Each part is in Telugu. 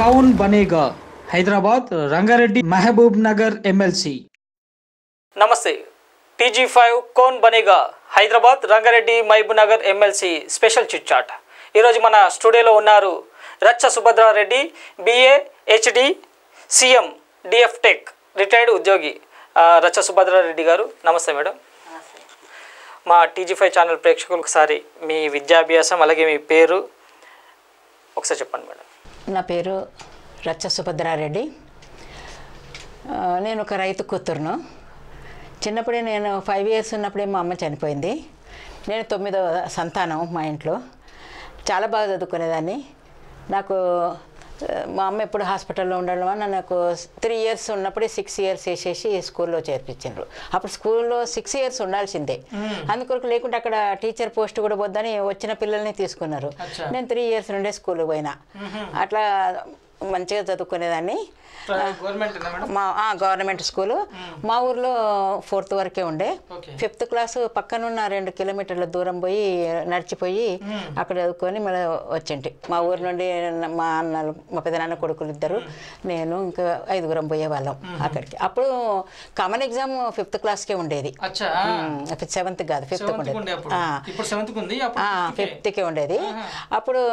कौन बनेगा హైదరాబాద్ రంగారెడ్డి మహబూబ్ నగర్ ఎమ్మెల్సీ. నమస్తే. టీజీ5 కౌన్ బనేగా Hyderabad Rangareddy Mahabubnagar MLC special chit chat. ఈరోజు మన స్టూడియోలో ఉన్నారు రచ్చ సుభద్రారెడ్డి, BA HD CM DF tech retired ఉద్యోగి రచ్చ సుభద్రారెడ్డి గారు. నమస్తే మేడం. మా టీజీ5 ఛానల్ ప్రేక్షకులకు ఒకసారి మీ విద్యాభ్యాసం అలాగే మీ పేరు ఒకసారి చెప్పండి మేడం. నా పేరు రచ్చ సుభద్రారెడ్డి. నేను ఒక రైతు కూతురును. చిన్నప్పుడే నేను 5 years ఉన్నప్పుడే మా అమ్మ చనిపోయింది. నేను 9వ సంతానం మా ఇంట్లో. చాలా బాగా చదువుకునేదాన్ని. నాకు మా అమ్మ ఎప్పుడు హాస్పిటల్లో ఉండడం వల్ల నాకు 3 years ఉన్నప్పుడే 6 years వేసేసి స్కూల్లో చేర్పించారు. అప్పుడు స్కూల్లో 6 years ఉండాల్సిందే. అందుకొరకు లేకుంటే అక్కడ టీచర్ పోస్ట్ కూడా వద్దని వచ్చిన పిల్లల్ని తీసుకున్నారు. నేను 3 years నుండే స్కూల్కి పోయినా. అట్లా మంచిగా చదువుకునేదాన్ని. గవర్నమెంట్ స్కూలు మా ఊర్లో 4th వరకే ఉండే. 5th క్లాస్ పక్కనున్న 2 kilometers దూరం పోయి నడిచిపోయి అక్కడ చదువుకొని మళ్ళీ వచ్చింటి. మా ఊరు నుండి మా అన్నలు, మా పెదనాన్న కొడుకులు 2, నేను ఇంకా 5 పోయేవాళ్ళం అక్కడికి. అప్పుడు కామన్ ఎగ్జామ్ 5th క్లాస్కే ఉండేది. 7th కాదు, 5th ఉండేది. 5th ఉండేది. అప్పుడు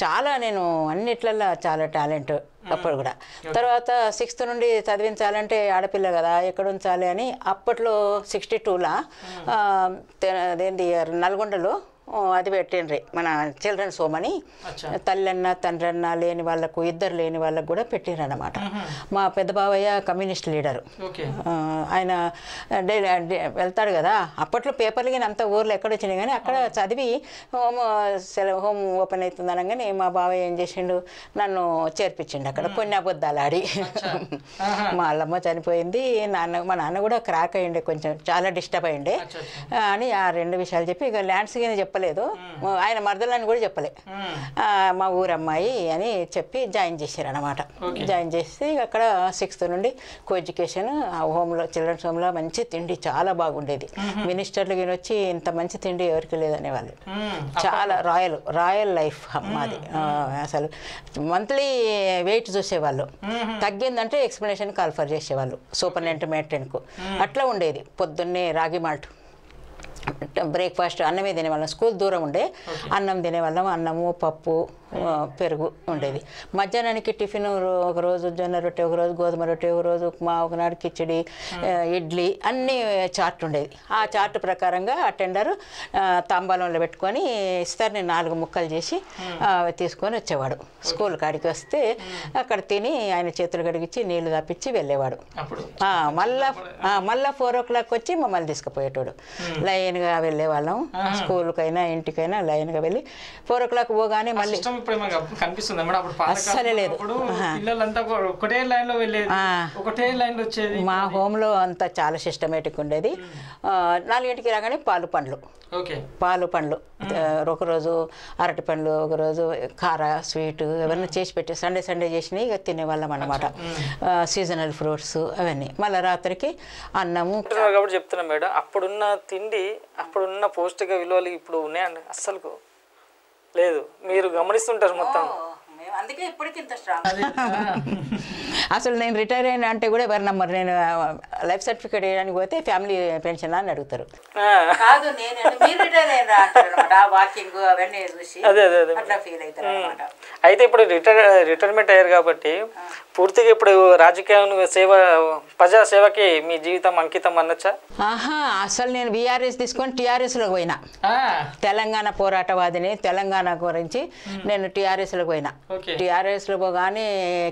చాలా నేను అన్నిట్లల్లో చాలా టాలెంట్ అప్పుడు కూడా. తర్వాత 6th నుండి చదివించాలంటే ఆడపిల్ల కదా, ఎక్కడ ఉంచాలి అని అప్పట్లో 62లో అదేంటి నల్గొండలో అది పెట్టిండ్రి మన చిల్డ్రన్స్ హోమ్ అని. తల్లన్న తండ్రన్న లేని వాళ్ళకు, ఇద్దరు లేని వాళ్ళకు కూడా పెట్టిండ్రు అన్నమాట. మా పెద్ద బావయ్య కమ్యూనిస్ట్ లీడరు. ఆయన వెళ్తాడు కదా. అప్పట్లో పేపర్లు కానీ అంత ఊర్లో ఎక్కడ వచ్చినాయి కానీ అక్కడ చదివి హోమ్ ఓపెన్ అవుతుంది అనగానే మా బావయ్య ఏం చేసిండు, నన్ను చేర్పించిండు అక్కడ. కొన్ని అబద్ధాలు ఆడి మా అల్లమ్మ చనిపోయింది, మా నాన్న కూడా క్రాక్ అయ్యిండే, కొంచెం చాలా డిస్టర్బ్ అయ్యిండే అని ఆ 2 విషయాలు చెప్పి ఇక ల్యాండ్స్ కానీ చెప్పలేదు. ఆయన మరదలని కూడా చెప్పలే. మా ఊరు అమ్మాయి అని చెప్పి జాయిన్ చేశారు అనమాట. జాయిన్ చేసి అక్కడ 6th నుండి కో ఎడ్యుకేషన్ హోమ్లో, చిల్డ్రన్స్ హోమ్లో మంచి తిండి చాలా బాగుండేది. మినిస్టర్లు కానీ వచ్చి ఇంత మంచి తిండి ఎవరికి లేదనేవాళ్ళు. చాలా రాయల్ లైఫ్ మాది. అసలు మంత్లీ వెయిట్ చూసేవాళ్ళు, తగ్గిందంటే ఎక్స్ప్లెనేషన్ కాల్ఫర్ చేసేవాళ్ళు సూపరింటెండెంట్కు. అట్లా ఉండేది. పొద్దున్నే రాగి మాల్ట్ బ్రేక్ఫాస్ట్ అన్నమే తినేవాళ్ళం. స్కూల్ దూరం ఉండే, అన్నం తినేవాళ్ళం. అన్నము, పప్పు, పెరుగు ఉండేది. మధ్యాహ్నానికి టిఫిన్ ఒకరోజు జొన్న రొట్టె, ఒకరోజు గోధుమ రొట్టె, ఒకరోజు ఉప్మా, ఒకనాడు కిచిడి, ఇడ్లీ అన్నీ చార్ట్ ఉండేది. ఆ చార్ట్ ప్రకారంగా అటెండర్ తాంబాలంలో పెట్టుకొని ఇస్తారు. నేను 4 ముక్కలు చేసి తీసుకొని వచ్చేవాడు. స్కూల్ కాడికి వస్తే అక్కడ తిని ఆయన చేతులు కడిగించి నీళ్లు తప్పించి వెళ్ళేవాడు. మళ్ళా 4 o'clock వచ్చి మమ్మల్ని తీసుకుపోయేటోడు. లైన్గా వెళ్ళేవాళ్ళం. స్కూల్కైనా ఇంటికైనా లైన్గా వెళ్ళి 4 o'clock పోగానే మళ్ళీ అస్సలే లేదు. మా హోమ్లో అంతా చాలా సిస్టమేటిక్ ఉండేది. 4 రాగానే పాలు పండ్లు, ఒకరోజు అరటి పండ్లు, ఒకరోజు కార స్వీట్ అవన్నీ చేసి పెట్టి సండే చేసినవి ఇక తినేవాళ్ళం అన్నమాట. సీజనల్ ఫ్రూట్స్ అవన్నీ. మళ్ళీ రాత్రికి అన్నము. కాబట్టి చెప్తున్నా మేడం, అప్పుడున్న తిండి, అప్పుడున్న పౌష్టిక విలువలు ఇప్పుడు ఉన్నాయండి అస్సలు లేదు. మీరు గమనిస్తుంటారు మొత్తం. అందుకే ఇప్పటికి ఇంత స్ట్రాంగ్. అసలు నేను రిటైర్ అయినా అంటే కూడా ఎవరు నమ్మరు. నేను లైఫ్ సర్టిఫికేట్ వేయడానికి పోతే ఫ్యామిలీ పెన్షన్ అని అడుగుతారు. కాదు వాకింగ్ అవన్నీ చూసి అట్లా ఫీల్ అవుతారు అన్నమాట. అయితే ఇప్పుడు రిటైర్మెంట్ అయ్యారు కాబట్టి పూర్తిగా ఇప్పుడు రాజకీయ సేవ, ప్రజా సేవకి మీ జీవితం అంకితం అనొచ్చా? అసలు నేను బీఆర్ఎస్ తీసుకొని టీఆర్ఎస్లోకి పోయినా. తెలంగాణ పోరాటవాదిని. తెలంగాణ గురించి నేను టీఆర్ఎస్లోకి పోయినా. టీఆర్ఎస్లో పోగానే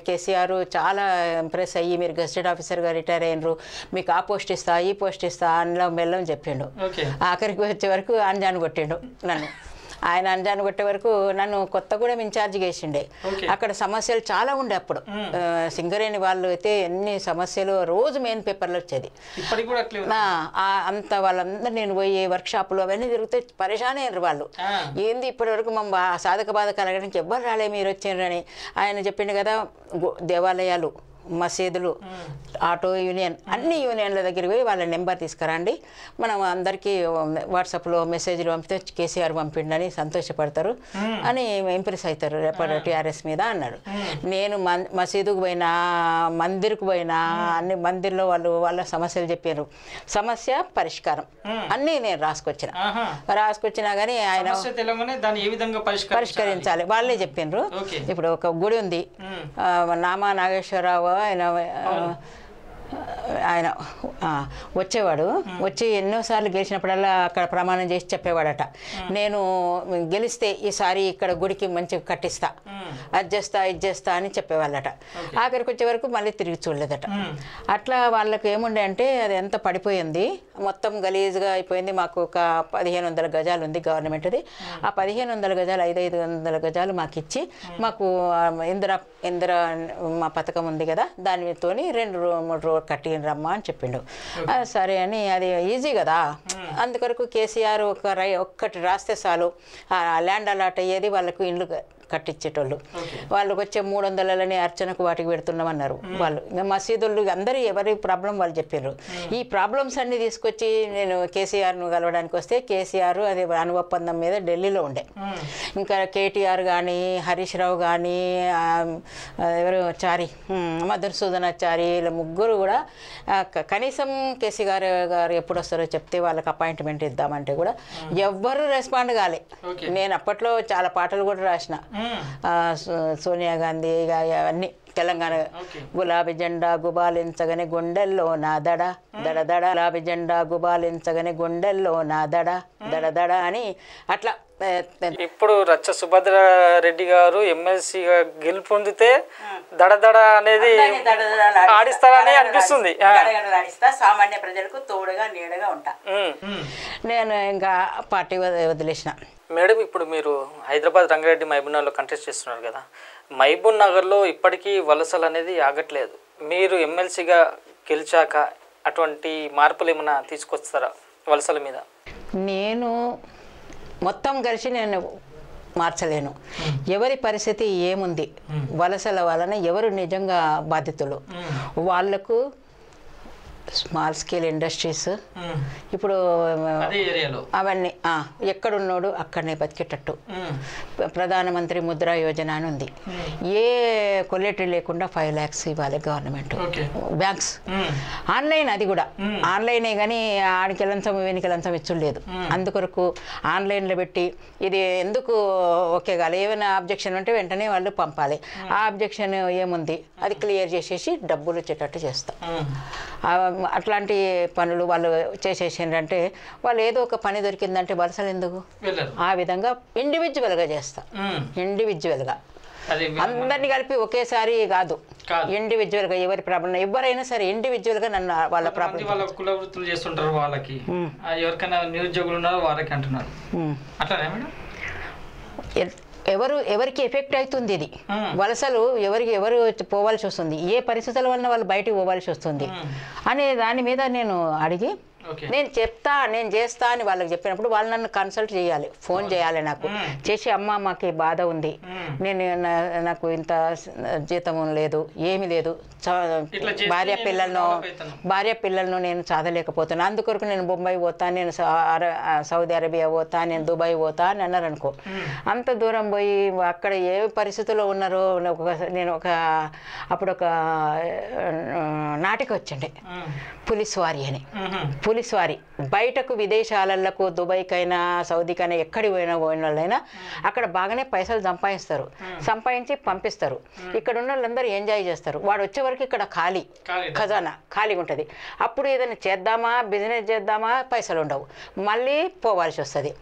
కేసీఆర్ చాలా ఇంప్రెస్ అయ్యి, మీరు గెస్టెడ్ ఆఫీసర్గా రిటైర్ అయినరు, మీకు ఆ పోస్ట్ ఇస్తా, ఈ పోస్ట్ ఇస్తా అందులో మెల్లం చెప్పిండు. ఆఖరికి వచ్చే వరకు అంజాను కొట్టిండు నన్ను. ఆయన అంజాను కొట్టే వరకు నన్ను కొత్తగూడెం ఇన్ఛార్జ్ చేసిండే. అక్కడ సమస్యలు చాలా ఉండే అప్పుడు. సింగరేణి వాళ్ళు అయితే ఎన్ని సమస్యలు రోజు మెయిన్ పేపర్లు వచ్చేది. అంత వాళ్ళందరూ నేను పోయి వర్క్షాపులు అవన్నీ తిరిగితే పరేషాన్ అయ్యారు వాళ్ళు. ఏంది ఇప్పటి వరకు మా సాధక బాధకాలు అడగడానికి ఎవ్వరు రాలే, మీరు వచ్చారని ఆయన చెప్పిండు కదా. దేవాలయాలు మసీదులు, ఆటో యూనియన్, అన్ని యూనియన్ల దగ్గరికి పోయి వాళ్ళ నెంబర్ తీసుకురండి, మనం అందరికీ వాట్సాప్లో మెసేజ్లు పంపితే కేసీఆర్ పంపిండని సంతోషపడతారు అని ఇంప్రెస్ అవుతారు రేపటి టీఆర్ఎస్ మీద అన్నాడు. నేను మసీదుకు పోయినా, మందిర్కు పోయినా, అన్ని మందిర్లో వాళ్ళ సమస్యలు చెప్పారు. సమస్య పరిష్కారం అన్నీ నేను రాసుకొచ్చినా కానీ ఆయన పరిష్కరించాలి వాళ్ళే చెప్పిండ్రు. ఇప్పుడు ఒక గుడి ఉంది, నామా నాగేశ్వరరావు ఆయన వచ్చేవాడు, వచ్చి ఎన్నోసార్లు గెలిచినప్పుడల్లా అక్కడ ప్రమాణం చేసి చెప్పేవాడట, నేను గెలిస్తే ఈసారి ఇక్కడ గుడికి మంచిగా కట్టిస్తా, అది చేస్తా అని చెప్పేవాళ్ళట. ఆఖరికి వచ్చే వరకు మళ్ళీ తిరిగి చూడలేదట. అట్లా వాళ్ళకి ఏముండే అంటే అది ఎంత పడిపోయింది, మొత్తం గలీజ్గా అయిపోయింది. మాకు ఒక 1500 గజాలు ఉంది గవర్నమెంట్ది. ఆ 1500 గజాలు 500 గజాలు మాకు ఇచ్చి, మాకు ఇందిరా మా పథకం ఉంది కదా, దానితోని 2-3 రోడ్లు కట్టిన రమ్మా అని చెప్పిండు. సరే అని, అది ఈజీ కదా, అందుకొరకు కేసీఆర్ ఒక్కటి రాస్తే చాలు ల్యాండ్ అలాట్ అయ్యేది, వాళ్ళకు ఇండ్లు కట్టించేటోళ్ళు. వాళ్ళకి వచ్చే 300లని అర్చనకు వాటికి పెడుతున్నామన్నారు వాళ్ళు. ఇంకా మసీదులు అందరూ ఎవరి ప్రాబ్లం వాళ్ళు చెప్పారు. ఈ ప్రాబ్లమ్స్ అన్ని తీసుకొచ్చి నేను కేసీఆర్ను కలవడానికి వస్తే కేసీఆర్ అది ఒప్పందం మీద ఢిల్లీలో ఉండే. ఇంకా కేటీఆర్ కానీ, హరీష్ రావు కానీ, ఎవరు మధుసూదనాచారి, ఇలా ముగ్గురు కూడా కనీసం కేసీఆర్ గారు ఎప్పుడు వస్తారో చెప్తే వాళ్ళకి అపాయింట్మెంట్ ఇద్దామంటే కూడా ఎవ్వరూ రెస్పాండ్ కాలే. నేను అప్పట్లో చాలా పాటలు కూడా రాసిన, సోనియా గాంధీ అన్నీ తెలంగాణ. గులాబీ జెండా గుబాలించగానే గుండెల్లో నా దడ దడ దడ, గులాబీ జెండా గుబాలించగానే గుండెల్లో నా దడ దడ దడ అని అట్లా. ఇప్పుడు రచ్చ సుభద్రారెడ్డి గారు ఎమ్మెల్సీగా గెలుపొందితే దడదడ అనేది ఆడిస్తారని అనిపిస్తుంది. సామాన్య ప్రజలకు తోడుగా నీడగా ఉంటా. నేను ఇంకా పార్టీ వదిలేసిన. మేడం, ఇప్పుడు మీరు హైదరాబాద్, రంగారెడ్డి, మహబూబ్ నగర్లో కంటెస్ట్ చేస్తున్నారు కదా, మహబూబ్ నగర్లో ఇప్పటికీ వలసలు అనేది ఆగట్లేదు. మీరు ఎమ్మెల్సీగా గెలిచాక అటువంటి మార్పులు ఏమైనా తీసుకొస్తారా వలసల మీద? నేను మొత్తం కలిసి నేను మార్చలేను. ఎవరి పరిస్థితి ఏముంది, వలసల వలన ఎవరు నిజంగా బాధితులు, వాళ్లకు స్మాల్ స్కేల్ ఇండస్ట్రీస్ ఇప్పుడు అవన్నీ ఎక్కడున్నాడు అక్కడనే బతికేటట్టు ప్రధానమంత్రి ముద్రా యోజన అని ఉంది. ఏ కొల్లెటరీ లేకుండా 5 lakhs ఇవ్వాలి గవర్నమెంట్. బ్యాంక్స్ ఆన్లైన్, అది కూడా ఆన్లైనే కానీ ఆడికి లంచం వీనికి లంచం ఇచ్చులేదు. అందుకొరకు ఆన్లైన్లో పెట్టి ఇది ఎందుకు ఓకే కాదు, ఏమైనా అబ్జెక్షన్ ఉంటే వెంటనే వాళ్ళు పంపాలి. ఆ అబ్జెక్షన్ ఏముంది అది క్లియర్ చేసేసి డబ్బులు వచ్చేటట్టు చేస్తాం. అట్లాంటి పనులు వాళ్ళు చేసేసిండ్రంటే వాళ్ళు ఏదో ఒక పని దొరికిందంటే వలసలు ఎందుకు, ఆ విధంగా ఇండివిజువల్గా చేస్తా. ఇండివిజువల్గా అందరినీ కలిపి ఒకేసారి కాదు, ఇండివిజువల్గా ఎవరి ప్రాబ్లం ఎవరైనా సరే ఇండివిజువల్గా నన్ను వాళ్ళ ప్రాబ్లం. వాళ్ళ కుల వృత్తులు చేస్తుంటారు, వాళ్ళకి ఎవరికైనా నిరుద్యోగులు ఉన్నారో వాళ్ళకి అంటున్నారు. అట్లానే మేడం, ఎవరికి ఎఫెక్ట్ అవుతుంది ఇది వలసలు, ఎవరు పోవాల్సి వస్తుంది, ఏ పరిస్థితుల వలన వాళ్ళు బయటికి పోవాల్సి వస్తుంది అనే దాని మీద నేను అడిగి నేను చెప్తా, నేను చేస్తా అని వాళ్ళకి చెప్పినప్పుడు వాళ్ళు నన్ను కన్సల్ట్ చేయాలి, ఫోన్ చేయాలి నాకు చేసి, అమ్మ మాకు ఈ బాధ ఉంది, నాకు ఇంత జీతం లేదు, ఏమీ లేదు, భార్య పిల్లలను నేను చదవలేకపోతున్నాను, అందుకొరకు నేను బొంబాయి పోతా, నేను సౌదీ అరేబియా పోతా, నేను దుబాయ్ పోతా అని అన్నారు అనుకో. అంత దూరం పోయి అక్కడ ఏ పరిస్థితుల్లో ఉన్నారో నేను అప్పుడు ఒక నాటిక వచ్చిండే పులిస్వారి అని. పులిస్వారి బయటకు విదేశాలకు దుబాయ్కైనా సౌదీకైనా ఎక్కడికి పోయిన వాళ్ళైనా అక్కడ బాగానే పైసలు సంపాదించి పంపిస్తారు. ఇక్కడ ఉన్న వాళ్ళందరూ ఎంజాయ్ చేస్తారు. వాడు వచ్చే వరకు ఇక్కడ ఖజానా ఖాళీగా ఉంటుంది. అప్పుడు ఏదైనా చేద్దామా, బిజినెస్ చేద్దామా, పైసలు ఉండవు, మళ్ళీ పోవాల్సి వస్తుంది.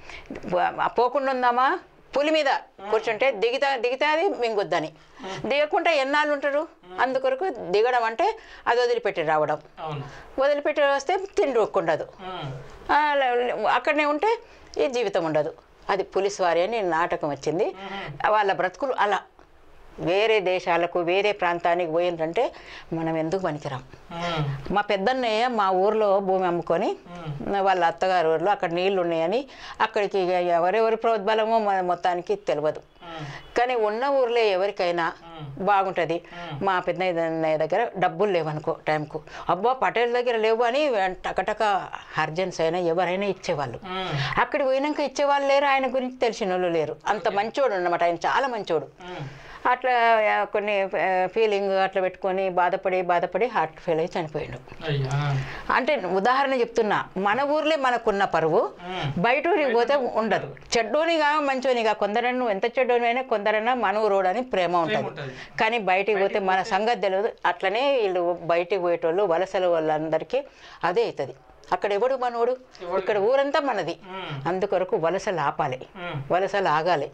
పోకుండా ఉందామా, పులి మీద కూర్చుంటే దిగితే అది మింగుద్దని, దిగకుండా ఎన్నాళ్ళు ఉంటారు. అందుకొరకు దిగడం అంటే అది వదిలిపెట్టి రావడం, వదిలిపెట్టి వస్తే తిండి ఉండదు, అక్కడనే ఉంటే ఈ జీవితం ఉండదు. అది పులిస్వారి అని నాటకం వచ్చింది. వాళ్ళ బ్రతుకులు అలా వేరే దేశాలకు వేరే ప్రాంతానికి పోయిందంటే మనం ఎందుకు పనికిరాం. మా పెద్దన్నయ్య మా ఊర్లో భూమి అమ్ముకొని వాళ్ళ అత్తగారు ఊర్లో అక్కడ నీళ్లు ఉన్నాయని అక్కడికి ఎవరెవరి ప్రోద్బలమో మొత్తానికి తెలియదు, కానీ ఉన్న ఊర్లో ఎవరికైనా బాగుంటుంది. మా పెద్దన్నయ్య దగ్గర డబ్బులు లేవనుకో టైంకు, అబ్బా పటేల్ దగ్గర లేవు అని టకటక అర్జెన్స్ అయినా ఎవరైనా ఇచ్చేవాళ్ళు. అక్కడికి పోయినాక ఇచ్చేవాళ్ళు లేరు, ఆయన గురించి తెలిసిన వాళ్ళు లేరు. అంత మంచోడు అన్నమాట, ఆయన చాలా మంచోడు. అట్లా కొన్ని ఫీలింగ్ అట్లా పెట్టుకొని బాధపడి హార్ట్ ఫెయిల్ అయ్యి చనిపోయాడు. అంటే ఉదాహరణ చెప్తున్నా, మన ఊర్లే మనకున్న పరువు బయట ఊరికి పోతే ఉండదు. చెడ్డోనిగా మంచోనిగా కొందరన్నా నువ్వు ఎంత చెడ్డోనివైనా కొందరన్నా మన ఊరోడు అని ప్రేమ ఉంటుంది, కానీ బయటికి పోతే మన సంగతి తెలియదు. అట్లనే వీళ్ళు బయటికి పోయేటోళ్ళు వలసల వాళ్ళందరికీ అదే అవుతుంది. అక్కడ ఎవడు మనోడు, ఇక్కడ ఊరంతా మనది. అందుకొరకు వలసలు ఆపాలి, వలసలు ఆగాలి.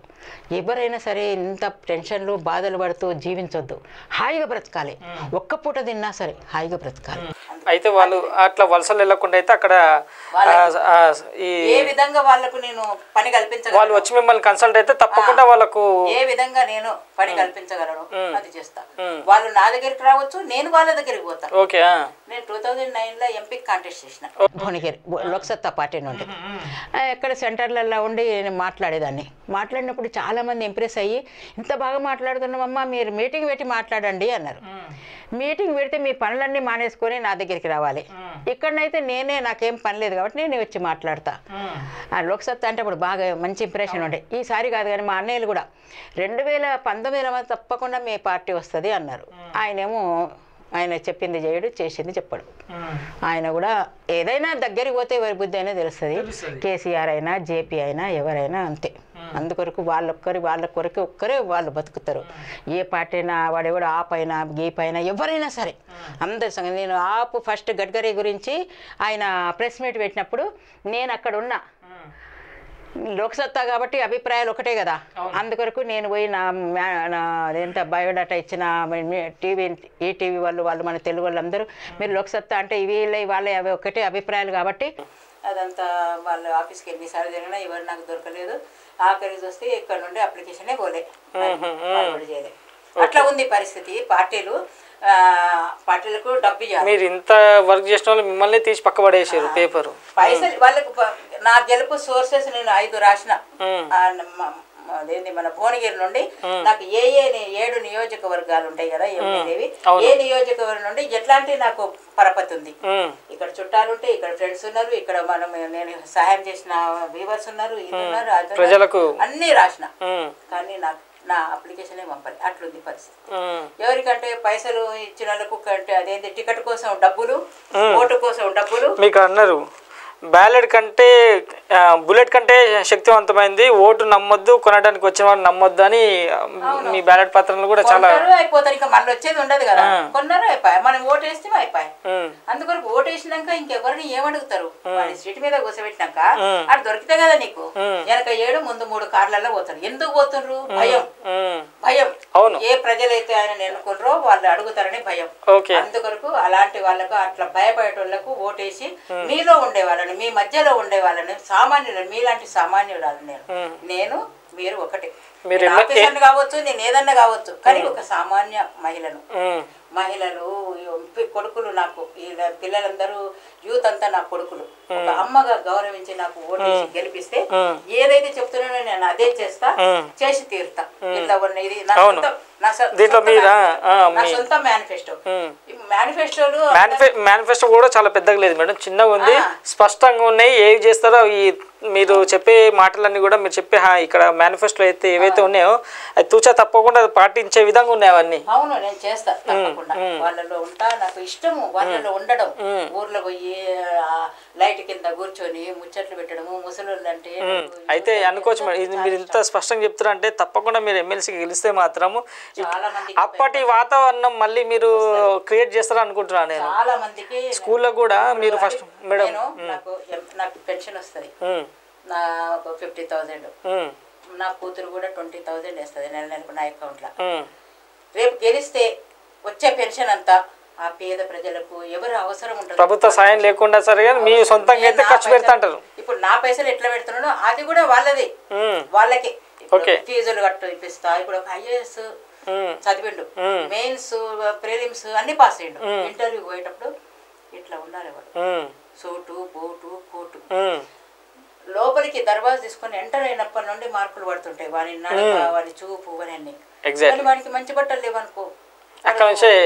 ఎవరైనా సరే ఇంత టెన్షన్లు బాధలు పడుతూ జీవించొద్దు, హాయిగా బ్రతకాలి. ఒక్క పూట తిన్నా సరే హాయిగా బ్రతకాలి. అయితే వాళ్ళు అట్లా వలసలు వెళ్ళకుండా అయితే అక్కడ ఏ విధంగా వాళ్ళకు నేను పని కల్పించగలను, వాళ్ళు వచ్చి మిమ్మల్ని కన్సల్ట్ అయితే తప్పకుండా వాళ్ళకు ఏ విధంగా నేను పని కల్పించగలను అది చేస్తా. వాళ్ళు నా దగ్గరికి రావచ్చు, నేను వాళ్ళ దగ్గరికి పోతా. ఓకే. నేను 2009లో ఎంపీ కాంటెస్ట్ చేసిన భువనగిరి లోక్సత్తా పార్టీ నుండి. ఎక్కడ సెంటర్లలో ఉండి నేను మాట్లాడేదాన్ని. మాట్లాడినప్పుడు చాలామంది ఇంప్రెస్ అయ్యి, ఇంత బాగా మాట్లాడుతున్నామమ్మా, మీరు మీటింగ్ పెట్టి మాట్లాడండి అన్నారు. మీటింగ్ పెడితే మీ పనులన్నీ మానేసుకొని నా దగ్గరికి రావాలి. ఇక్కడనైతే నాకేం పని లేదు కాబట్టి నేను వచ్చి మాట్లాడతా. లోక్సత్తా అంటే అప్పుడు బాగా మంచి ఇంప్రెషన్ ఉండే. ఈసారి కాదు కానీ మా అన్నయ్యలు కూడా 2019 తప్పకుండా మీ పార్టీ వస్తుంది అన్నారు. ఆయన చెప్పింది చేయడు, చేసింది చెప్పడు. ఆయన కూడా ఏదైనా దగ్గరికి పోతే ఎవరి బుద్ధి అయినా తెలుస్తుంది. కేసీఆర్ అయినా జేపీ అయినా ఎవరైనా అంతే. అందుకొరకు వాళ్ళ కొరకు ఒక్కరే వాళ్ళు బతుకుతారు. ఏ పార్టీ అయినా వాడెవడు ఆపైనా గీపైనా ఎవరైనా సరే అందరి సంగతి. నేను ఫస్ట్ గడ్కరీ గురించి ఆయన ప్రెస్ మీట్ పెట్టినప్పుడు నేను అక్కడ ఉన్నా. లోక్సత్తా కాబట్టి అభిప్రాయాలు ఒకటే కదా, అందుకొరకు నేను పోయి నా ఎంత బయోడాటా ఇచ్చిన ఈటీవీ వాళ్ళు మన తెలుగు వాళ్ళందరూ మీరు లోక్సత్తా అంటే వాళ్ళ అవి ఒకటే అభిప్రాయాలు కాబట్టి అదంతా వాళ్ళ ఆఫీస్కి ఎన్నిసార్లు జరిగినా ఎవరు నాకు దొరకలేదు. ఆఖరి చూస్తే ఇక్కడ నుండి అప్లికేషనే చేయలేదు. అట్లా ఉంది పరిస్థితి. పార్టీలకు డబ్బు ఇవ్వాలి. మీరు ఇంత వర్క్ చేసిన వాళ్ళు మిమ్మల్ని తీసి పక్క పడేసారు పేపర్ పైసలు వాళ్ళకు. నా గెలుపు సోర్సెస్ నేను 5 రాసిన. అదేంటి మన భువనగిరి నుండి నాకు 7 నియోజకవర్గాలు ఉంటాయి కదా ఎమ్మెల్యేవి. ఏ నియోజకవర్గం నుండి ఎట్లాంటి నాకు పరపతి ఉంది. ఇక్కడ చుట్టాలుంటే, ఇక్కడ ఫ్రెండ్స్ ఉన్నారు, ఇక్కడ నేను సహాయం చేసిన వీవర్స్ ఉన్నారు, ఇది ఉన్నారు, ప్రజలకు అన్ని రాసిన. కానీ నాకు నా అప్లికేషన్ పంపాలి. అట్లుంది పరిస్థితి. ఎవరికంటే పైసలు ఇచ్చిన వాళ్ళకు అదేంటి టికెట్ కోసం డబ్బులు, ఓటు కోసం డబ్బులు. మీకు అన్నారు బ్యాలెట్ కంటే బుల్లెట్ కంటే శక్తివంతమైంది, ఓటు నమ్మొద్దు, కొనడానికి వచ్చిన వాడు నమ్మొద్దు అని మీ బ్యాలెట్ పత్రంలో కూడా చాలా అయిపోతారు. ఇంకా మళ్ళీ వచ్చేది ఉండదు కదా, కొన్నారు అయిపోయి మనం ఓటు వేస్తే అయిపోయి. అందుకొరకు ఓటు వేసినాక ఇంకెవరిని ఏమడుగుతారు? వాడి సీట్ మీద కూర్చోబెట్టినాక అది దొరికితే కదా నీకు. వెనక 7 ముందు 3 కార్లలో పోతారు. ఎందుకు పోతుండ్రు? భయం. ఏ ప్రజలైతే ఆయన ఎన్నుకున్నారో వాళ్ళు అడుగుతారని భయం. అందుకొరకు అలాంటి వాళ్ళకు అట్లా భయపడేటోళ్లకు ఓటేసి మీలో ఉండే వాళ్ళని, మీ మధ్యలో ఉండే వాళ్ళని, సామాన్యులు, మీలాంటి సామాన్యురాలు నేను మీరు ఒకటే. ఆఫీసర్ని కావచ్చు, నేను ఏదన్నా కావచ్చు, కానీ ఒక సామాన్య మహిళలు కొడుకులు. నాకు పిల్లలందరూ యూత్ అంతా నా కొడుకులు. ఒక అమ్మగా గౌరవించి నాకు ఓటేసి గెలిపిస్తే ఏదైతే చెప్తున్నానో నేను అదే చేస్తా, చేసి తీరుతా. ఇలా ఇది నా సొంత మేనిఫెస్టో కూడా చాలా పెద్దగా లేదు మేడం, చిన్నగా ఉంది, స్పష్టంగా ఉన్నాయి. ఏవి చేస్తారో మీరు చెప్పే మాటలన్నీ కూడా మీరు చెప్పే ఇక్కడ మేనిఫెస్టో అయితే ఏవైతే ఉన్నాయో అది తూచా తప్పకుండా పాటించే విధంగా ఉన్నాయి అవన్నీ. అవును, నేను చేస్తా తప్పకుండా. వాళ్ళలో ఉంటా, నాకు ఇష్టము వాళ్ళలో ఉండడం. ఊర్లో పోయి లైట్ కింద కూర్చొని ముచ్చట్లు పెట్టడము, ముసలోళ్ళు అంటే. అయితే అనుకోవచ్చు మేడం, ఇది మీరు ఇంత స్పష్టంగా చెప్తారంటే తప్పకుండా మీరు ఎమ్మెల్సీకి గెలిస్తే మాత్రము అప్పటి వాతావరణం మళ్ళీ మీరు క్రియేట్ చేస్తారని అనుకుంటున్నాను నేను. చాలా మందికి స్కూల్లో కూడా మీరు ఫస్ట్ మేడం నాకు పెన్షన్ వస్తుంది, నా 50,000. నా కూతురు కూడా 20,000 వేస్తుంది నెలకు నా అకౌంట్లో. రేపు గెలిస్తే వచ్చే పెన్షన్ అంతా ఆ పేద ప్రజలకు ఎవరు అవసరం ఉంటుంది, ప్రభుత్వ సాయం లేకుండా సరే మీ సొంతంగా అయితే ఖర్చు పెడతాంటారు. ఇప్పుడు నా పైసలు ఎట్లా పెడుతున్నానో అది కూడా వాళ్ళది, వాళ్ళకి ఫీజులు కట్టు ఇప్పిస్తా. ఇప్పుడు ఒక IAS చదివిండు, మెయిన్స్ ప్రిలిమ్స్ అన్ని పాస్ అయ్యిండు. ఇంటర్వ్యూ పోయేటప్పుడు ఇట్లా ఉండాలి వాడు, సూటు బూటు కోటు. లోపలికి దర్వాజా తీసుకొని ఎంటర్ అయినప్పటి నుండి మార్కులు పడుతుంటాయి, వాని నడక వాని చూపు వాని అన్ని. వానికి మంచి బట్టలు లేవనుకో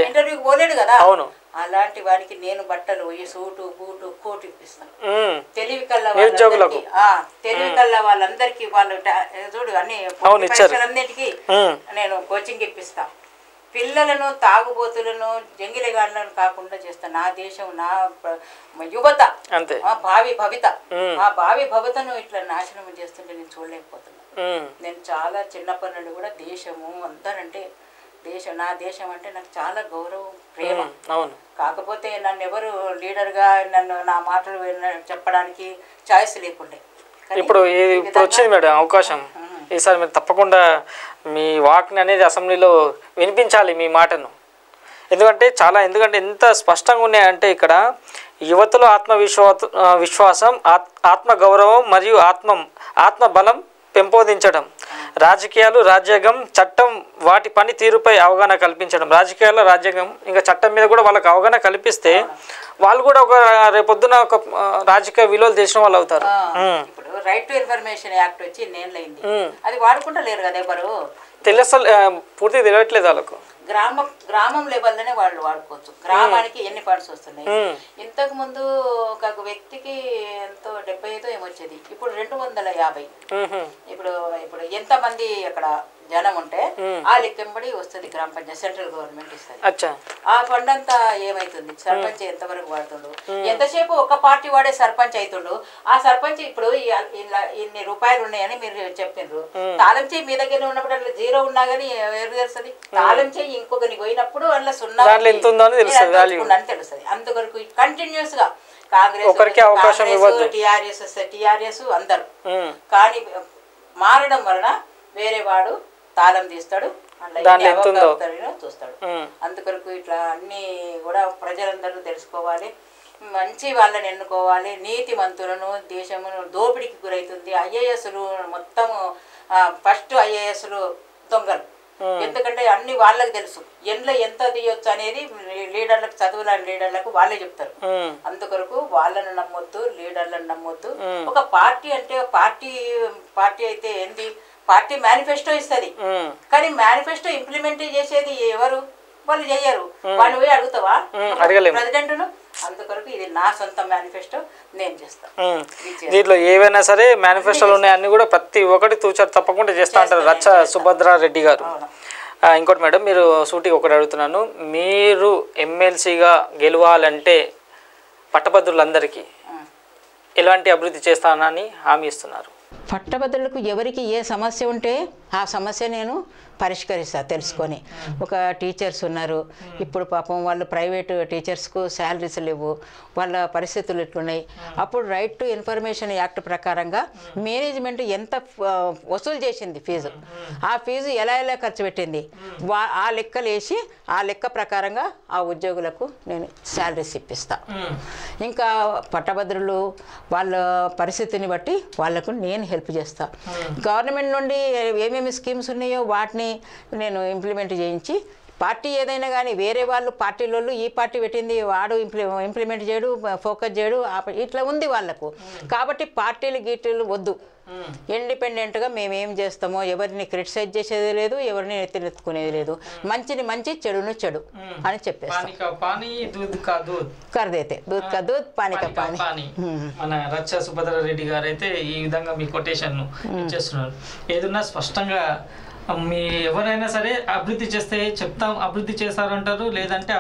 ఇంటర్వ్యూకి పోలేడు కదా, అలాంటి వానికి నేను బట్టలు ఈ సూటు బూటు కోటు ఇప్పిస్తాను. తెలివి కల్లా వాళ్ళందరికీ వాళ్ళు చూడు అన్ని పరీక్షలన్నిటికీ నేను కోచింగ్ ఇప్పిస్తా. పిల్లలను తాగుబోతులను జంగిలిగాళ్ళను కాకుండా చేస్తా. నా దేశం నా యువత భావి భవిత, ఆ భావి భవితను ఇట్లా నాశనం చేస్తుంటే నేను చూడలేకపోతున్నా. నేను చాలా చిన్నప్పటి నుండి కూడా దేశము అందరంటే నా దేశం అంటే నాకు చాలా గౌరవం ప్రేమ. కాకపోతే నన్ను ఎవరు లీడర్గా నా మాటలు చెప్పడానికి ఛాయిస్ లేకుండే. ఇప్పుడు వచ్చింది మేడం అవకాశం, ఈసారి మీరు తప్పకుండా మీ వాక్ని అనేది అసెంబ్లీలో వినిపించాలి మీ మాటను. ఎందుకంటే ఎంత స్పష్టంగా ఉన్నాయంటే ఇక్కడ యువతలో విశ్వాసం, ఆత్మగౌరవం మరియు ఆత్మబలం పెంపొందించడం, రాజకీయాలు, రాజ్యాంగం, చట్టం వాటి పని తీరుపై అవగాహన కల్పించడం. రాజకీయాల్లో రాజ్యాంగం ఇంకా చట్టం మీద కూడా వాళ్ళకి అవగాహన కల్పిస్తే వాళ్ళు కూడా ఒక రేపొద్దున ఒక రాజకీయ విలువలు తెలిసిన వాళ్ళు అవుతారు. ఇప్పుడు రైట్ టు ఇన్ఫర్మేషన్ యాక్ట్ వచ్చి నేనైంది, అది వాడుకుంటా లేరు కదా ఎవరు, పూర్తిగా తెలియట్లేదు వాళ్ళకు. గ్రామం లెవెల్లోనే వాళ్ళు వాడుకోవచ్చు. గ్రామానికి ఎన్ని ఫండ్స్ వస్తున్నాయి. ఇంతకు ముందు ఒక వ్యక్తికి ఎంతో 75 ఏమొచ్చేది, ఇప్పుడు 250. ఇప్పుడు ఎంతమంది అక్కడ జనం ఉంటే ఆ లెక్కంబడి వస్తుంది గ్రామ పంచాయతీ, సెంట్రల్ గవర్నమెంట్ ఇస్తుంది. ఆ ఫండ్ అంతా ఏమైతుంది, సర్పంచ్ ఎంతవరకు వాడుతుండు, ఎంతసేపు ఒక పార్టీ వాడే సర్పంచ్ అవుతుండు. ఆ సర్పంచ్ ఇప్పుడు ఇన్ని రూపాయలు ఉన్నాయని మీరు చెప్పిండ్రు, తాళం చేయి మీ దగ్గర ఉన్నప్పుడు అట్లా 0 ఉన్నా గానీ ఎవరు తెలుస్తుంది. తాళం చేయి ఇంకొకరికి పోయినప్పుడు అందులో 0 అని తెలుస్తుంది. అందుకొరకు కంటిన్యూస్ గా కాంగ్రెస్ టిఆర్ఎస్ అందరు కానీ మారడం వలన వేరే వాడు తాళం తీస్తాడు, చూస్తాడు. అందుకొరకు ఇట్లా అన్ని కూడా ప్రజలందరూ తెలుసుకోవాలి, మంచి వాళ్ళని ఎన్నుకోవాలి. నీతి మంతులను దేశమును దోపిడికి గురవుతుంది. ఐఏఎస్లు మొత్తం ఫస్ట్ ఐఏఎస్లు దొంగలు, ఎందుకంటే అన్ని వాళ్ళకి తెలుసు ఎండ్లో ఎంత తీయొచ్చు అనేది లీడర్లకు, చదువులాంటి లీడర్లకు వాళ్ళే చెప్తారు. అందుకొరకు వాళ్ళను నమ్మొద్దు, లీడర్లను నమ్మొద్దు. ఒక పార్టీ అంటే పార్టీ అయితే ఏంది, పార్టీ మేనిఫెస్టో ఇస్తుంది కానీ మేనిఫెస్టో ఇంప్లిమెంట్ చేసేది ఎవరు, వాళ్ళు చెయ్యరు. వాళ్ళు పోయి అడుగుతావా ప్రెసిడెంట్ ను? అందుకొరకు ఇది నా సొంత మేనిఫెస్టో, నేను చేస్తాను. దీంట్లో ఏవైనా సరే మేనిఫెస్టోలు ఉన్నాయి అన్ని కూడా ప్రతి ఒక్కటి తూచారు తప్పకుండా చేస్తా అంటారు రచ్చ సుభద్రారెడ్డి గారు. ఇంకోటి మేడం, మీరు సూటికి ఒకటి అడుగుతున్నాను, మీరు ఎమ్మెల్సీగా గెలవాలంటే పట్టభద్రులందరికీ ఎలాంటి అభివృద్ధి చేస్తానని హామీ ఇస్తున్నారు? పట్టభద్రులకు ఎవరికి ఏ సమస్య ఉంటే ఆ సమస్య నేను పరిష్కరిస్తా తెలుసుకొని. ఒక టీచర్స్ ఉన్నారు, ఇప్పుడు పాపం వాళ్ళు ప్రైవేటు టీచర్స్కు శాలరీస్ లేవు, వాళ్ళ పరిస్థితులు ఎట్లున్నాయి. అప్పుడు రైట్ టు ఇన్ఫర్మేషన్ యాక్ట్ ప్రకారంగా మేనేజ్మెంట్ ఎంత వసూలు చేసింది ఫీజు, ఆ ఫీజు ఎలా ఖర్చు పెట్టింది, ఆ లెక్కలు వేసి ఆ లెక్క ప్రకారంగా ఆ ఉద్యోగులకు నేను శాలరీస్ ఇప్పిస్తా. ఇంకా పట్టభద్రులు వాళ్ళ పరిస్థితిని బట్టి వాళ్లకు నేను హెల్ప్ చేస్తా. గవర్నమెంట్ నుండి ఏమేమి స్కీమ్స్ ఉన్నాయో వాటిని నేను ఇంప్లిమెంట్ చేయించి, పార్టీ ఏదైనా కానీ వేరే వాళ్ళు పార్టీలలో ఈ పార్టీ పెట్టింది వాడు ఇంప్లిమెంట్ చేయడు, ఫోకస్ చేయడు, ఇట్లా ఉంది వాళ్ళకు. కాబట్టి పార్టీలు గీటీలు వద్దు, ఇండిపెండెంట్గా మేము ఏం చేస్తామో ఎవరిని క్రిటిసైజ్ చేసేది లేదు, ఎవరిని ఎత్తుకునేది లేదు. మంచిని మంచి, చెడును చెడు అని చెప్పేస్తాం. కర్దైతే దూద్ కా దూద్, పానీ కా పానీ. మన రచ్చ సుభద్రారెడ్డి గారు అయితే ఈ విధంగా మీ కొటేషన్ ఇచ్చేస్తున్నారు. ఏదన్నా స్పష్టంగా మీ ఎవరైనా సరే అభివృద్ధి చేస్తే చెప్తాం, అభివృద్ధి చేశారంటారు, లేదంటే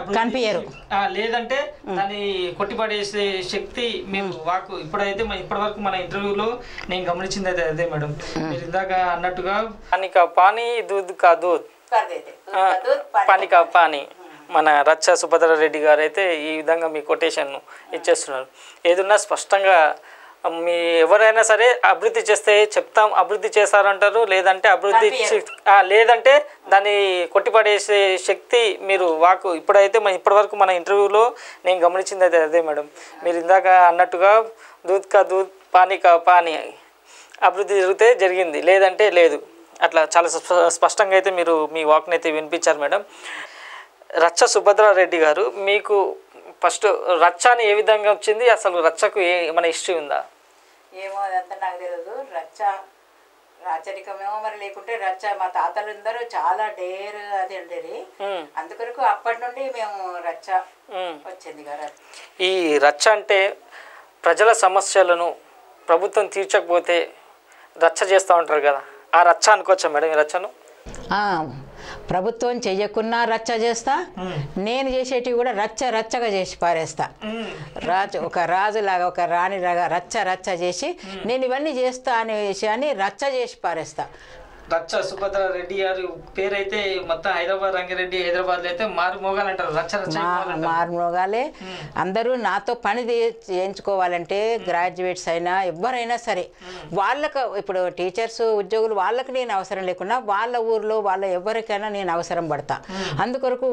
లేదంటే దాన్ని కొట్టిపడేసే శక్తి మేము వాకు. ఇప్పుడైతే ఇప్పటివరకు మన ఇంటర్వ్యూలో నేను గమనించింది అయితే అదే మేడం, మీరు ఇందాక అన్నట్టుగా పానీ కా పానీ, దూద్ కా దూద్, పానీ కా పానీ. మన రచ్చ సుభద్రారెడ్డి గారు అయితే ఈ విధంగా మీ కొటేషన్ ఇచ్చేస్తున్నారు. ఏదన్నా స్పష్టంగా మీ ఎవరైనా సరే అభివృద్ధి చేస్తే చెప్తాం, అభివృద్ధి చేశారంటారు, లేదంటే లేదంటే దాన్ని కొట్టిపడేసే శక్తి మీరు వాకు. ఇప్పటివరకు మన ఇంటర్వ్యూలో నేను గమనించింది అయితే అదే మేడం, మీరు ఇందాక అన్నట్టుగా దూద్ కా దూద్, పానీ కా పానీ. అభివృద్ధి జరిగితే జరిగింది, లేదంటే లేదు. అట్లా చాలా స్పష్టంగా అయితే మీరు మీ వాక్ని అయితే వినిపించారు మేడం. రచ్చ సుభద్రారెడ్డి గారు, మీకు ఫస్ట్ రచ్చ అని ఏ విధంగా వచ్చింది, అసలు రచ్చకు ఏమైనా హిస్టరీ ఉందా? ఏమో అదంతా నాకు తెలియదు. రచ్చ రాచరికమేమో మరి, లేకుంటే రచ్చ మా తాతలు అందరూ చాలా డేర్ అది ఉండేది, అందుకొరకు అప్పటి నుండి మేము రచ్చ వచ్చింది కదా. ఈ రచ్చ అంటే ప్రజల సమస్యలను ప్రభుత్వం తీర్చకపోతే రచ్చ చేస్తూ ఉంటారు కదా, ఆ రచ్చ అనుకోవచ్చా మేడం ఈ రచ్చను? ప్రభుత్వం చెయ్యకున్నా రచ్చ చేస్తా, నేను చేసేటివి కూడా రచ్చగా చేసి పారేస్తా. ఒక రాజులాగా ఒక రాణిలాగా రచ్చ చేసి నేను ఇవన్నీ చేస్తా అనే విషయాన్ని రచ్చ చేసి పారేస్తా. రచ్చ సుభద్రారెడ్డి గారి పేరైతే మొత్తం హైదరాబాద్ రంగారెడ్డి హైదరాబాద్ లో అయితే మారుమోగాలు అంటారు. మారుమోగాలే. అందరూ నాతో పని చేయించుకోవాలంటే గ్రాడ్యుయేట్స్ అయినా ఎవరైనా సరే, వాళ్ళకు ఇప్పుడు టీచర్స్ ఉద్యోగులు వాళ్ళకి నేను అవసరం లేకుండా వాళ్ళ ఊర్లో వాళ్ళ ఎవరికైనా నేను అవసరం పడతా. అందుకొరకు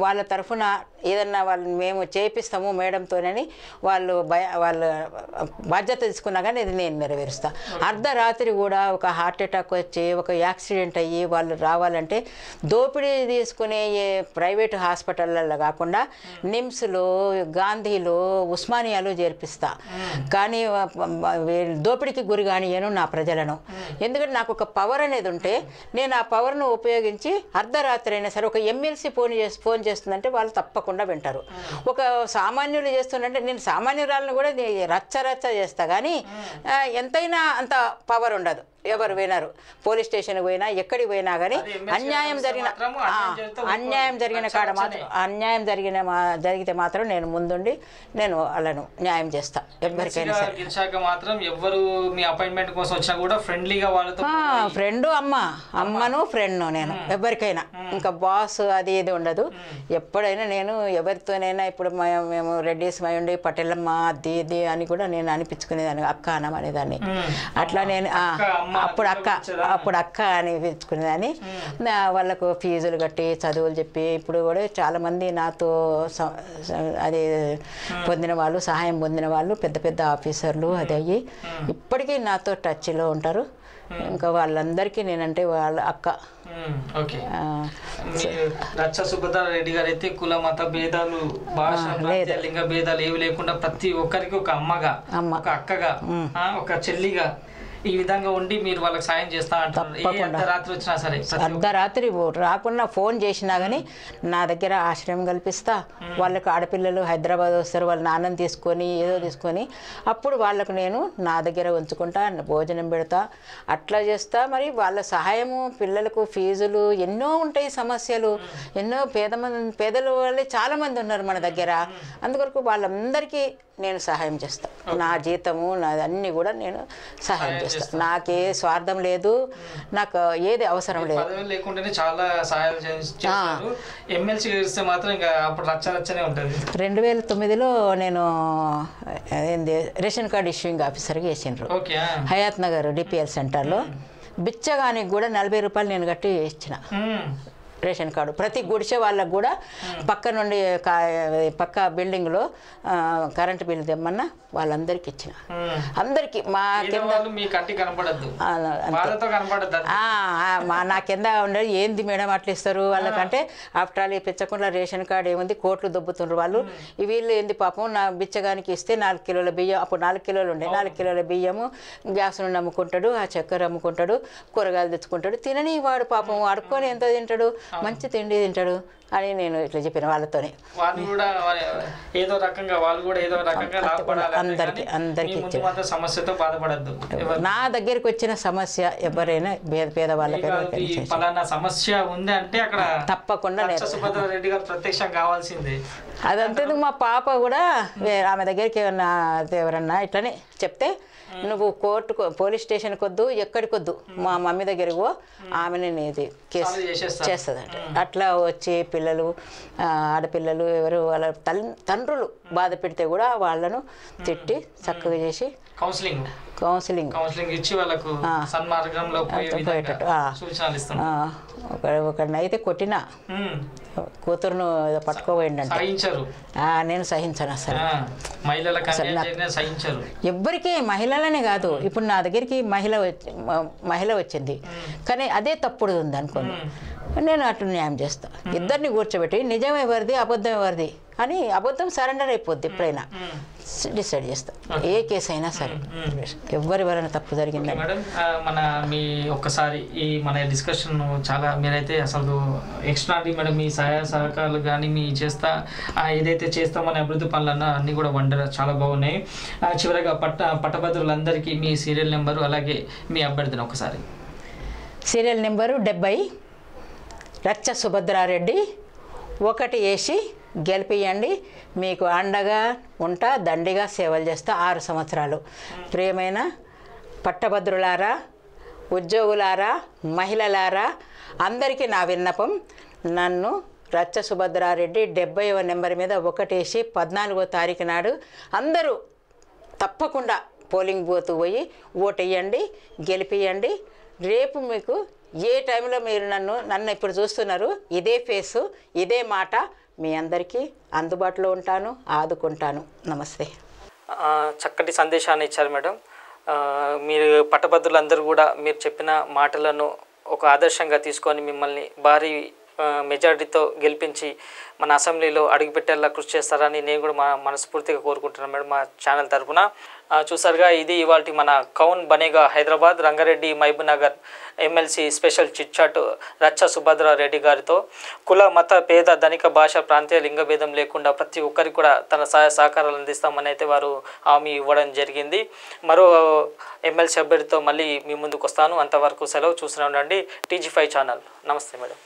వాళ్ళ తరఫున ఏదన్నా వాళ్ళు మేము చేపిస్తాము మేడంతోనని వాళ్ళు బాధ్యత తీసుకున్నా కానీ ఇది నేను నెరవేరుస్తా. అర్ధరాత్రి కూడా ఒక హార్ట్ అటాక్ వచ్చి ఒక యాక్సిడెంట్ అయ్యి వాళ్ళు రావాలంటే దోపిడీ తీసుకునే ప్రైవేటు హాస్పిటళ్ళల్లో కాకుండా నిమ్స్లో, గాంధీలో, ఉస్మానియాలో చేర్పిస్తా. కానీ దోపిడీకి గురి కానియను నా ప్రజలను. ఎందుకంటే నాకు ఒక పవర్ అనేది ఉంటే నేను ఆ పవర్ను ఉపయోగించి అర్ధరాత్రి అయినా సరే ఒక ఎమ్మెల్సీ ఫోన్ చేస్తుందంటే వాళ్ళు తప్పకుండా వింటారు. ఒక సామాన్యులు చేస్తుందంటే నేను సామాన్యురాలను కూడా రచ్చ చేస్తా, కానీ ఎంతైనా అంత పవర్ ఉండదు. ఎవరు వినరు. పోలీస్ స్టేషన్కి పోయినా ఎక్కడికి పోయినా కానీ అన్యాయం జరిగిన కాడ మాత్రం జరిగితే మాత్రం నేను ముందుండి నేను వాళ్ళను న్యాయం చేస్తా. ఎవరికైనా సరే మాత్రం ఎవరు మీ అపాయింట్మెంట్ కోసం వచ్చినా కూడా ఫ్రెండ్లీగా వాళ్ళతో ఫ్రెండ్ అమ్మను ఫ్రెండ్ను నేను ఎవరికైనా. ఇంకా బాస్ అది ఇది ఉండదు. ఎప్పుడైనా నేను ఎవరితోనైనా ఇప్పుడు మేము రెడ్డిస్ ఉండి పటేలమ్మ అది ఇది అని కూడా నేను అనిపించుకునేదాన్ని, అక్క అన్నం అనేదాన్ని. అట్లా నేను అప్పుడు అక్క అని పిలుచుకునేదాన్ని. వాళ్ళకు ఫీజులు కట్టి చదువులు చెప్పి ఇప్పుడు కూడా చాలామంది నాతో అది పొందిన వాళ్ళు, సహాయం పొందిన వాళ్ళు పెద్ద పెద్ద ఆఫీసర్లు అది అయ్యి ఇప్పటికీ నాతో టచ్లో ఉంటారు. ఇంకా వాళ్ళందరికీ నేనంటే వాళ్ళ అక్క. ఓకే. రచ్చ సుభద్రారెడ్డి గారు అయితే కుల మత భేదాలు, భాష, లింగ భేదాలు ఏవి లేకుండా ప్రతి ఒక్కరికి ఒక అమ్మగా, ఒక అక్కగా, ఒక చెల్లిగా ఈ విధంగా ఉండి మీరు వాళ్ళకి సాయం చేస్తా అంటారు. అర్ధరాత్రి వచ్చినా సరే, అర్ధరాత్రి రాకుండా ఫోన్ చేసినా కానీ నా దగ్గర ఆశ్రయం కల్పిస్తా. వాళ్ళకి ఆడపిల్లలు హైదరాబాద్ వస్తారు, వాళ్ళ నాన్నని తీసుకొని ఏదో తీసుకొని అప్పుడు వాళ్ళకు నేను నా దగ్గర ఉంచుకుంటా, భోజనం పెడతా, అట్లా చేస్తా. మరి వాళ్ళ సహాయము, పిల్లలకు ఫీజులు ఎన్నో ఉంటాయి, సమస్యలు ఎన్నో. పేదల వాళ్ళే చాలామంది ఉన్నారు మన దగ్గర. అందుకొరకు వాళ్ళందరికీ నేను సహాయం చేస్తాను. నా జీతము నాదన్నీ కూడా నేను సహాయం చేస్తాను. నాకే స్వార్థం లేదు, నాకు ఏది అవసరం లేదు. లేకుండానే చాలా సహాయం చేస్తారు. ఎమ్మెల్సీ చేస్తే మాత్రం ఇంకా అప్పుడు రచ్చనే ఉంటుంది. 2009లో నేను రేషన్ కార్డు ఇష్యూయింగ్ ఆఫీసర్గా చేసిండ్రు హయాత్ నగర్ డిపిఎల్ సెంటర్లో. బిచ్చగానికి కూడా 40 రూపాయలు నేను కట్టి ఇచ్చిన రేషన్ కార్డు. ప్రతి గుడిసె వాళ్ళకు కూడా పక్క నుండి పక్క బిల్డింగ్లో కరెంటు బిల్లు తెమ్మన్నా వాళ్ళందరికీ ఇచ్చిన. అందరికీ మా కింద నా కింద ఉండేది ఏంది మేడం అట్లా ఇస్తారు వాళ్ళకంటే, ఆఫ్టర్ ఆల్ పెంచకుండా రేషన్ కార్డు ఏముంది కోట్లు దొబ్బుతుండ్రు వాళ్ళు. వీళ్ళు ఏంది పాపం నా బిచ్చగానికి ఇస్తే 4 కిలోల బియ్యం, అప్పుడు 4 కిలోలు ఉండే, 4 కిలోల బియ్యము గ్యాస్ నుండి అమ్ముకుంటాడు, ఆ చక్కెర అమ్ముకుంటాడు, కూరగాయలు తెచ్చుకుంటాడు. తినని వాడు పాపం అడుక్కొని ఎంత తింటాడు, మంచి తిండి తింటాడు అని నేను ఇట్లా చెప్పిన వాళ్ళతోనే. అందరికీ సమస్యతో బాధపడద్దు. నా దగ్గరికి వచ్చిన సమస్య ఎవరైనా పేదవాళ్ళకైనా సమస్య ఉంది అంటే అక్కడ తప్పకుండా సుభద్రారెడ్డి గారు ప్రత్యక్షం కావాల్సిందే. అదంతేందుకు మా పాప కూడా ఆమె దగ్గరికి ఎవరన్నా ఇట్లనే చెప్తే, నువ్వు పోలీస్ స్టేషన్కి వద్దు, ఎక్కడికి వద్దు, మా మమ్మీ దగ్గరికి పో, ఆమెనే నీది కేసు చేస్తుందంట. అట్లా వచ్చి పిల్లలు, ఆడపిల్లలు ఎవరు వాళ్ళ తండ్రులు బాధ పెడితే కూడా వాళ్ళను తిట్టి చక్కగా చేసి కౌన్సిలింగ్ ఇచ్చి వాళ్ళకు సన్మార్గంలో పోయేటట్టు ఒకరినైతే కొట్టినా కూతురును ఏదో పట్టుకోబోయిండంటే సహించరు, నేను సహించను అసలు. మహిళలకు అన్యాయం చేయగానే సహించరు. ఎవ్వరికీ మహిళలనే కాదు, ఇప్పుడు నా దగ్గరికి మహిళ వచ్చింది కానీ అదే తప్పుడు ఉంది అనుకోండి, నేను అటు న్యాయం చేస్తా. ఇద్దరిని కూర్చోబెట్టి నిజం ఎవరిది అబద్ధం ఎవరిది అని, అబద్ధం సరెండర్ అయిపోద్ది ఎప్పుడైనా, డిసైడ్ చేస్తా ఏ కేసు అయినా సరే. ఎవరైనా తప్పు జరిగిందని మేడం మన మీ ఒక్కసారి ఈ మన డిస్కషన్ చాలా మీరైతే అసలు ఎక్స్ట్రాడీ మేడం, మీ సహాయ సహకారాలు కానీ మీ ఏదైతే చేస్తామనే అభివృద్ధి పనులన్నా అన్నీ కూడా చాలా బాగున్నాయి. చివరిగా పట్టభద్రులందరికీ మీ సీరియల్ నెంబరు అలాగే మీ అభ్యర్థిని ఒకసారి. సీరియల్ నెంబరు 70 రచ్చ సుభద్రారెడ్డి, 1 వేసి గెలిపియండి. మీకు అండగా ఉంటా, దండిగా సేవలు చేస్తా 6 సంవత్సరాలు. ప్రియమైన పట్టభద్రులారా, ఉద్యోగులారా, మహిళలారా, అందరికీ నా విన్నపం, నన్ను రచ్చ సుభద్రారెడ్డి 70వ నెంబర్ మీద 1 వేసి 14వ తారీఖు నాడు అందరూ తప్పకుండా పోలింగ్ బూత్ పోయి ఓటు వేయండి, గెలిపియండి. రేపు మీకు ఏ టైంలో మీరు నన్ను ఇప్పుడు చూస్తున్నారు, ఇదే ఫేసు ఇదే మాట, మీ అందరికీ అందుబాటులో ఉంటాను, ఆదుకుంటాను. నమస్తే. చక్కటి సందేశాన్ని ఇచ్చారు మేడం. మీరు పట్టభద్రులందరూ కూడా మీరు చెప్పిన మాటలను ఒక ఆదర్శంగా తీసుకొని మిమ్మల్ని భారీ మెజారిటీతో గెలిపించి మన అసెంబ్లీలో అడుగుపెట్టేలా కృషి చేస్తారని నేను కూడా మనస్ఫూర్తిగా కోరుకుంటున్నాను మేడం మా ఛానల్ తరఫున. చూసారుగా, ఇది ఇవాళ మన కౌన్ బనేగా Hyderabad Rangareddy Mahabubnagar MLC special chit chat Racha సుభద్రారెడ్డి గారితో. కుల మత పేద ధనిక భాష ప్రాంతీయ లింగ భేదం లేకుండా ప్రతి ఒక్కరికి కూడా తన సహాయ సహకారాలు అందిస్తామని అయితే వారు హామీ ఇవ్వడం జరిగింది. మరో ఎమ్మెల్సీ అభ్యర్థితో మళ్ళీ మీ ముందుకు వస్తాను. అంతవరకు సెలవు. చూస్తూనే ఉండండి TG5 ఛానల్. నమస్తే మేడం.